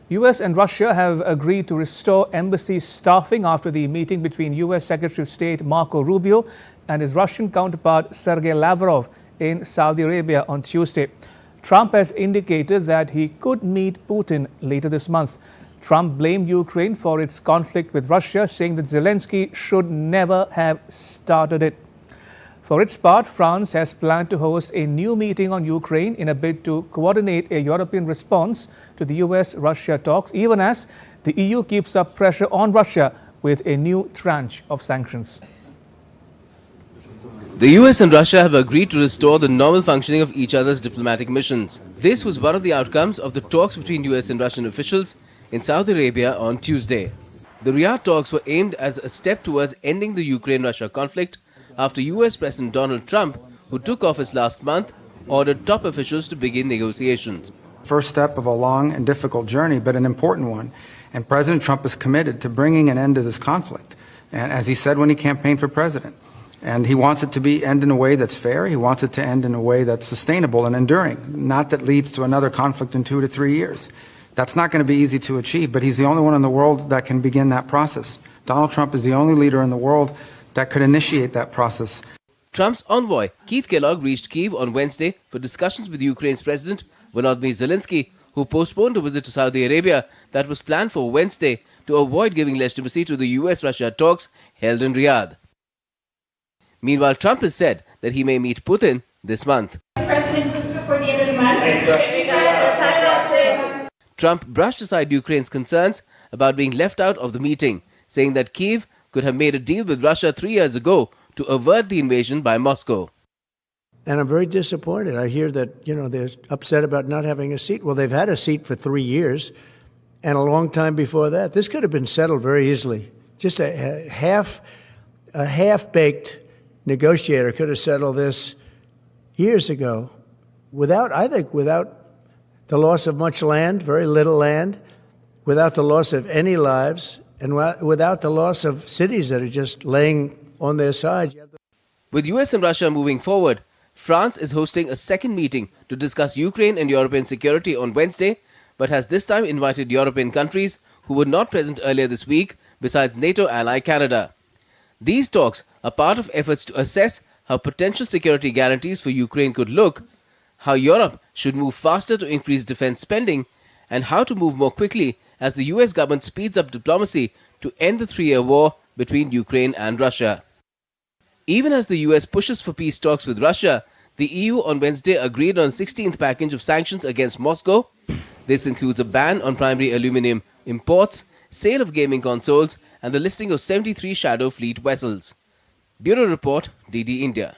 US and Russia have agreed to restore embassy staffing after the meeting between US Secretary of State Marco Rubio and his Russian counterpart Sergei Lavrov in Saudi Arabia on Tuesday. Trump has indicated that he could meet Putin later this month. Trump blamed Ukraine for its conflict with Russia, saying that Zelensky should never have started it. For its part, France has planned to host a new meeting on Ukraine in a bid to coordinate a European response to the US-Russia talks, even as the EU keeps up pressure on Russia with a new tranche of sanctions. The US and Russia have agreed to restore the normal functioning of each other's diplomatic missions. This was one of the outcomes of the talks between US and Russian officials in Saudi Arabia on Tuesday. The Riyadh talks were aimed as a step towards ending the Ukraine-Russia conflict after US President Donald Trump, who took office last month, ordered top officials to begin negotiations. First step of a long and difficult journey, but an important one. And President Trump is committed to bringing an end to this conflict, and as he said when he campaigned for president. And he wants it to end in a way that's fair. He wants it to end in a way that's sustainable and enduring, not that leads to another conflict in 2 to 3 years. That's not going to be easy to achieve, but he's the only one in the world that can begin that process. Donald Trump is the only leader in the world that could initiate that process. Trump's envoy, Keith Kellogg, reached Kyiv on Wednesday for discussions with Ukraine's President Volodymyr Zelensky, who postponed a visit to Saudi Arabia that was planned for Wednesday to avoid giving legitimacy to the US-Russia talks held in Riyadh. Meanwhile, Trump has said that he may meet Putin this month. President, before the end of the month. Trump brushed aside Ukraine's concerns about being left out of the meeting, saying that Kyiv could have made a deal with Russia 3 years ago to avert the invasion by Moscow. And I'm very disappointed. I hear that, they're upset about not having a seat. Well, they've had a seat for 3 years and a long time before that. This could have been settled very easily. Just a half-baked negotiator could have settled this years ago without the loss of much land, very little land, without the loss of any lives, and without the loss of cities that are just laying on their side. With US and Russia moving forward, France is hosting a second meeting to discuss Ukraine and European security on Wednesday, but has this time invited European countries who were not present earlier this week, besides NATO ally Canada. These talks are part of efforts to assess how potential security guarantees for Ukraine could look, how Europe should move faster to increase defense spending, and how to move more quickly as the US government speeds up diplomacy to end the 3-year war between Ukraine and Russia. Even as the US pushes for peace talks with Russia, the EU on Wednesday agreed on a 16th package of sanctions against Moscow. This includes a ban on primary aluminium imports, sale of gaming consoles, and the listing of 73 shadow fleet vessels. Bureau Report, DD India.